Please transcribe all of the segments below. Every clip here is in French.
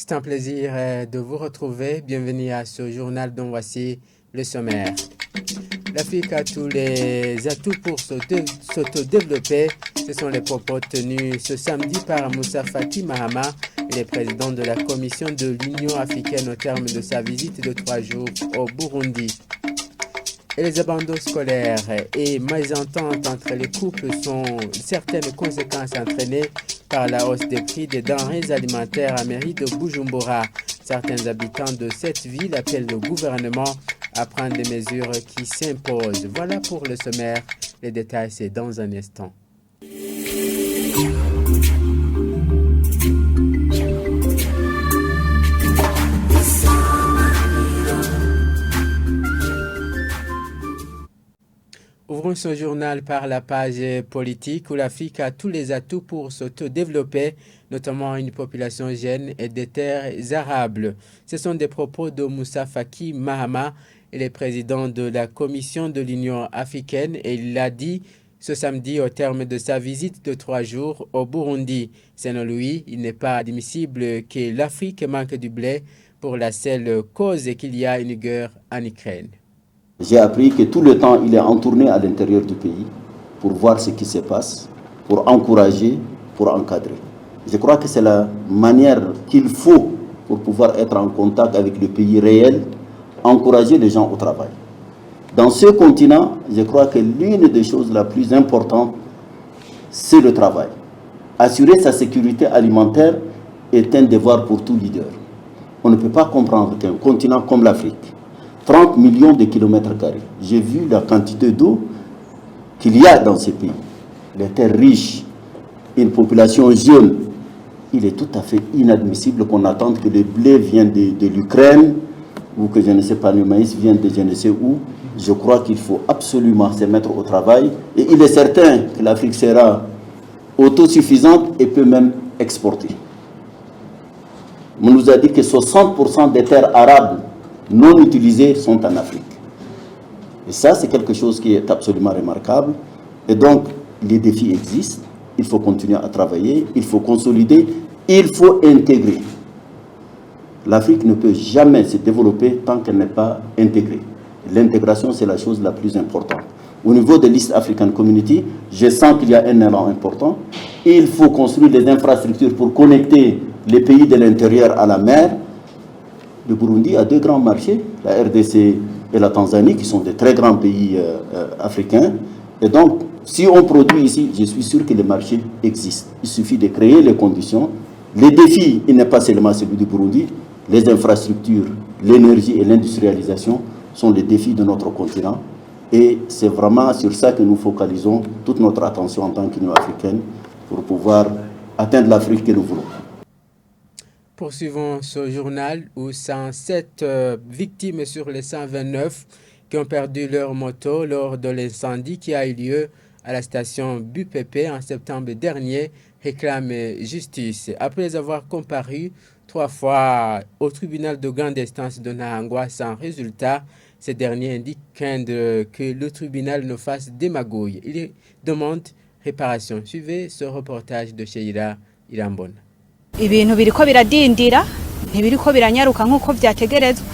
C'est un plaisir de vous retrouver. Bienvenue à ce journal dont voici le sommaire. L'Afrique a tous les atouts pour s'autodévelopper. Ce sont les propos tenus ce samedi par Moussa Faki Mahama, le président de la Commission de l'Union africaine au terme de sa visite de 3 jours au Burundi. Et les abandons scolaires et mésententes entre les couples sont certaines conséquences entraînées par la hausse des prix des denrées alimentaires à mairie de Bujumbura. Certains habitants de cette ville appellent le gouvernement à prendre des mesures qui s'imposent. Voilà pour le sommaire. Les détails, c'est dans un instant. Ouvrons ce journal par la page politique où l'Afrique a tous les atouts pour s'autodévelopper, notamment une population jeune et des terres arables. Ce sont des propos de Moussa Faki Mahama, le président de la Commission de l'Union africaine, et il l'a dit ce samedi au terme de sa visite de 3 jours au Burundi. Selon lui, il n'est pas admissible que l'Afrique manque du blé pour la seule cause qu'il y a une guerre en Ukraine. J'ai appris que tout le temps, il est en tournée à l'intérieur du pays pour voir ce qui se passe, pour encourager, pour encadrer. Je crois que c'est la manière qu'il faut pour pouvoir être en contact avec le pays réel, encourager les gens au travail. Dans ce continent, je crois que l'une des choses les plus importantes, c'est le travail. Assurer sa sécurité alimentaire est un devoir pour tout leader. On ne peut pas comprendre qu'un continent comme l'Afrique, 30 millions de kilomètres carrés. J'ai vu la quantité d'eau qu'il y a dans ces pays. Les terres riches, une population jeune. Il est tout à fait inadmissible qu'on attende que le blé vienne de l'Ukraine ou que je ne sais pas, le maïs vienne de je ne sais où. Je crois qu'il faut absolument se mettre au travail. Et il est certain que l'Afrique sera autosuffisante et peut même exporter. On nous a dit que 60% des terres arables non utilisés sont en Afrique. Et ça, c'est quelque chose qui est absolument remarquable. Et donc, les défis existent. Il faut continuer à travailler, il faut consolider, il faut intégrer. L'Afrique ne peut jamais se développer tant qu'elle n'est pas intégrée. L'intégration, c'est la chose la plus importante. Au niveau de l'East African Community, je sens qu'il y a un élan important. Il faut construire des infrastructures pour connecter les pays de l'intérieur à la mer. Le Burundi a 2 grands marchés, la RDC et la Tanzanie, qui sont de très grands pays africains. Et donc, si on produit ici, je suis sûr que les marchés existent. Il suffit de créer les conditions. Les défis, il n'est pas seulement celui du Burundi. Les infrastructures, l'énergie et l'industrialisation sont les défis de notre continent. Et c'est vraiment sur ça que nous focalisons toute notre attention en tant qu'Union africaine pour pouvoir atteindre l'Afrique que nous voulons. Poursuivons ce journal où 107 victimes sur les 129 qui ont perdu leur moto lors de l'incendie qui a eu lieu à la station BUPP en septembre dernier réclament justice. Après avoir comparu 3 fois au tribunal de grande instance de Nahangwa sans résultat, ces derniers indiquent craindre que le tribunal ne fasse démagouille. Ils demandent réparation. Suivez ce reportage de Sheila Irambona. Ibintu biriko biradindira ntibiriko biranyaruka nkuko vyategerezwa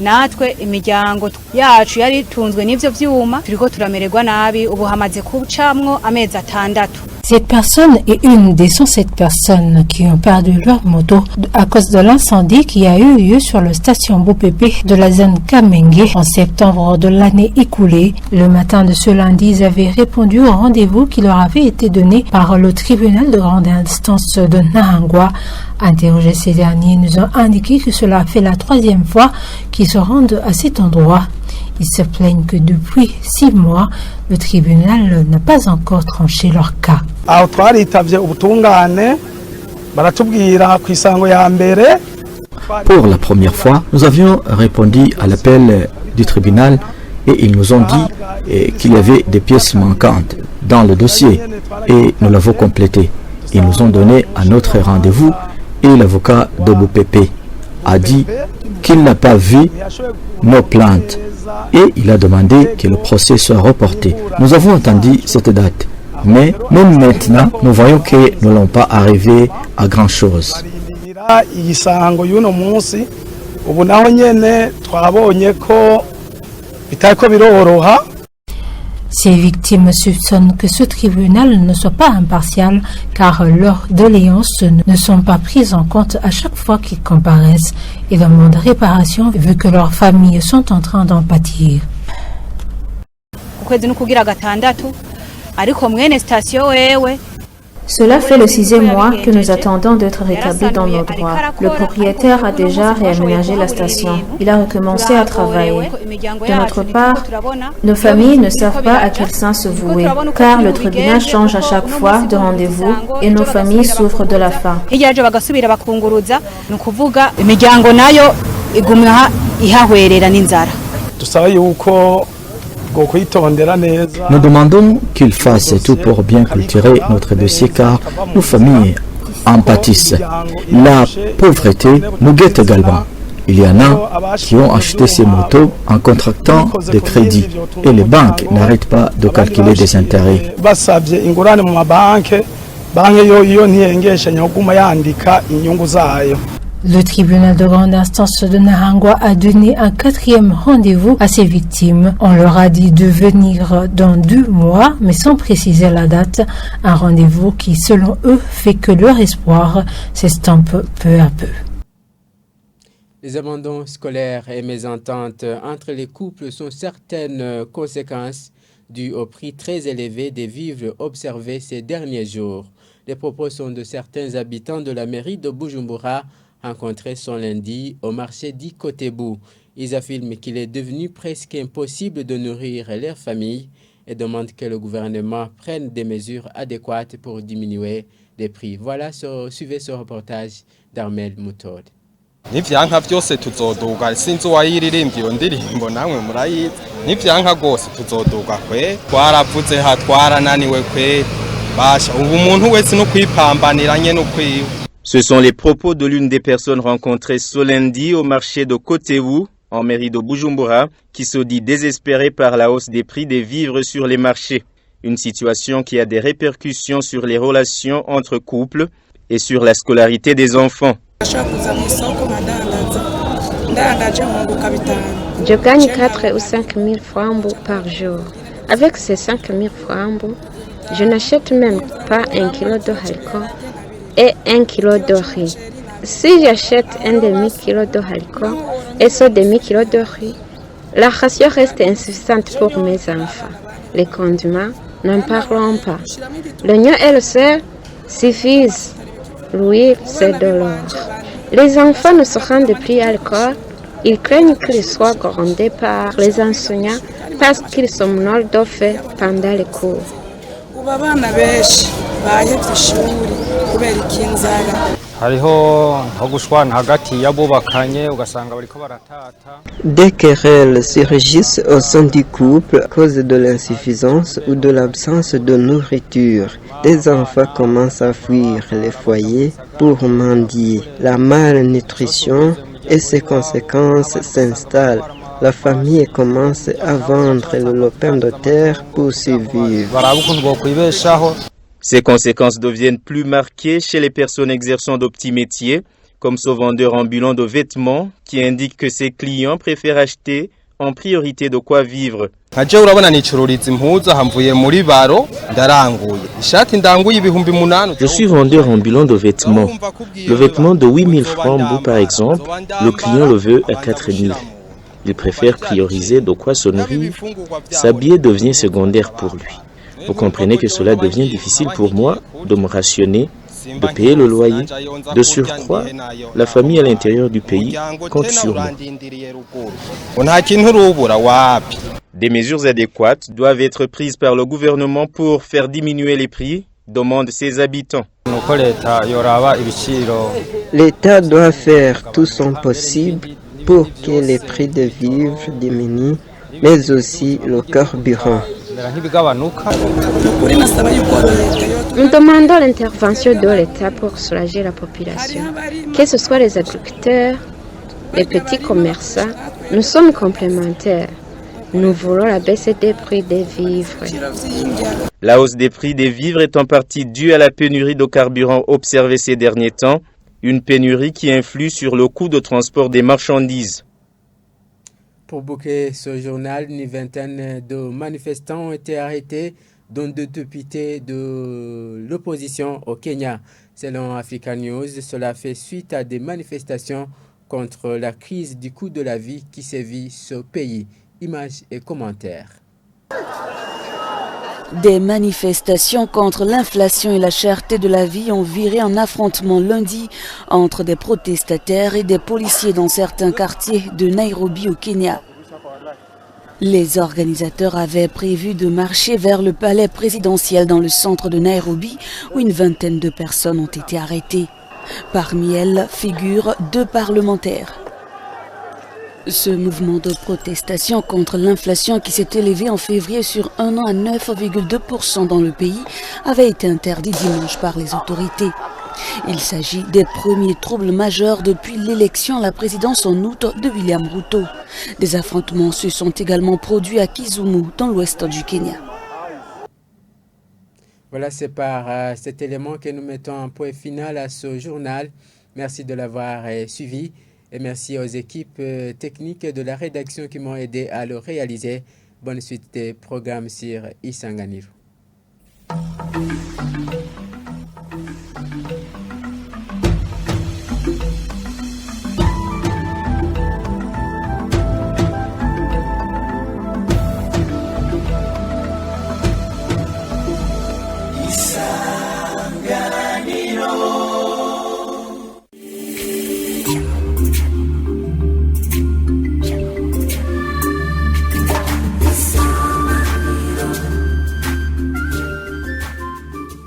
natwe imiryango yacu yari tunzwe n'ivyo vyuma turiko turamererwa nabi ubu hamaze kucamwo amezi 6. Cette personne est une des 107 personnes qui ont perdu leur moto à cause de l'incendie qui a eu lieu sur la station BUPP de la zone Kamenge en septembre de l'année écoulée. Le matin de ce lundi, ils avaient répondu au rendez-vous qui leur avait été donné par le tribunal de grande instance de Nahangwa. Interrogés, ces derniers nous ont indiqué que cela fait la 3e fois qu'ils se rendent à cet endroit. Ils se plaignent que depuis 6 mois, le tribunal n'a pas encore tranché leur cas. Pour la première fois, nous avions répondu à l'appel du tribunal et ils nous ont dit qu'il y avait des pièces manquantes dans le dossier et nous l'avons complété. Ils nous ont donné un autre rendez-vous et l'avocat de BUPP a dit qu'il n'a pas vu nos plaintes et il a demandé que le procès soit reporté. Nous avons attendu cette date, mais même maintenant, nous voyons que nous n'allons pas arriver à grand-chose. Ces victimes soupçonnent que ce tribunal ne soit pas impartial car leurs doléances ne sont pas prises en compte à chaque fois qu'ils comparaissent et demandent réparation vu que leurs familles sont en train d'en pâtir. Cela fait le 6e mois que nous attendons d'être rétablis dans nos droits. Le propriétaire a déjà réaménagé la station. Il a recommencé à travailler. De notre part, nos familles ne savent pas à quel sens se vouer, car le tribunal change à chaque fois de rendez-vous et nos familles souffrent de la faim. Nous demandons qu'ils fassent tout pour bien clôturer notre dossier car nos familles en pâtissent. La pauvreté nous guette également. Il y en a qui ont acheté ces motos en contractant des crédits et les banques n'arrêtent pas de calculer des intérêts. Le tribunal de grande instance de Nahangwa a donné un 4e rendez-vous à ses victimes. On leur a dit de venir dans 2 mois, mais sans préciser la date. Un rendez-vous qui, selon eux, fait que leur espoir s'estompe peu à peu. Les abandons scolaires et mésententes entre les couples sont certaines conséquences dues au prix très élevé des vivres observés ces derniers jours. Les propos sont de certains habitants de la mairie de Bujumbura rencontrés ce lundi au marché dit Kotebu. Ils affirment qu'il est devenu presque impossible de nourrir leurs familles et demandent que le gouvernement prenne des mesures adéquates pour diminuer les prix. Voilà, suivez ce reportage d'Armel Moutod. Nivyanka byose tuzoduga sinzi wayiririmbye iyo ndirimbo namwe murayizi nivyanka gose tuzoduga kwe twaravuze ha twarananiwe kwe basha ubu umuntu wese no kwipambanira nye no kwiwe. Ce sont les propos de l'une des personnes rencontrées ce lundi au marché de Kotebu, en mairie de Bujumbura, qui se dit désespérée par la hausse des prix des vivres sur les marchés. Une situation qui a des répercussions sur les relations entre couples et sur la scolarité des enfants. Je gagne 4 ou 5 000 francs par jour. Avec ces 5 000 francs, je n'achète même pas 1 kilo de haricot et 1 kilo de riz. Si j'achète un demi-kilo de haricot et ce demi-kilo de riz, la ration reste insuffisante pour mes enfants. Les condiments, n'en parlons pas. L'oignon et le sel suffisent. L'huile, c'est de l'or. Les enfants ne se rendent plus à l'école. Ils craignent qu'ils soient grondés par les enseignants parce qu'ils somnolent de fait pendant les cours. Des querelles surgissent au sein du couple à cause de l'insuffisance ou de l'absence de nourriture. Des enfants commencent à fuir les foyers pour mendier. La malnutrition et ses conséquences s'installent. La famille commence à vendre le lopin de terre pour survivre. Ces conséquences deviennent plus marquées chez les personnes exerçant de petits métiers, comme ce vendeur ambulant de vêtements qui indique que ses clients préfèrent acheter en priorité de quoi vivre. Je suis vendeur ambulant de vêtements. Le vêtement de 8 000 francs, par exemple, le client le veut à 4 000. Il préfère prioriser de quoi se nourrir. S'habiller devient secondaire pour lui. Vous comprenez que cela devient difficile pour moi de me rationner, de payer le loyer. De surcroît, la famille à l'intérieur du pays compte sur moi. Des mesures adéquates doivent être prises par le gouvernement pour faire diminuer les prix, demandent ses habitants. L'État doit faire tout son possible pour que les prix de vivres diminuent, mais aussi le carburant. Nous demandons l'intervention de l'État pour soulager la population. Que ce soit les agriculteurs, les petits commerçants, nous sommes complémentaires. Nous voulons la baisse des prix des vivres. La hausse des prix des vivres est en partie due à la pénurie de carburant observée ces derniers temps. Une pénurie qui influe sur le coût de transport des marchandises. Pour boucler ce journal, une vingtaine de manifestants ont été arrêtés, dont 2 députés de l'opposition au Kenya. Selon Africa News, cela fait suite à des manifestations contre la crise du coût de la vie qui sévit ce pays. Images et commentaires. Des manifestations contre l'inflation et la cherté de la vie ont viré en affrontement lundi entre des protestataires et des policiers dans certains quartiers de Nairobi au Kenya. Les organisateurs avaient prévu de marcher vers le palais présidentiel dans le centre de Nairobi où une vingtaine de personnes ont été arrêtées. Parmi elles figurent 2 parlementaires. Ce mouvement de protestation contre l'inflation qui s'est élevé en février sur un an à 9,2% dans le pays avait été interdit dimanche par les autorités. Il s'agit des premiers troubles majeurs depuis l'élection à la présidence en août de William Ruto. Des affrontements se sont également produits à Kisumu, dans l'ouest du Kenya. Voilà, c'est par cet élément que nous mettons un point final à ce journal. Merci de l'avoir suivi. Et merci aux équipes techniques de la rédaction qui m'ont aidé à le réaliser. Bonne suite des programmes sur Isanganiro.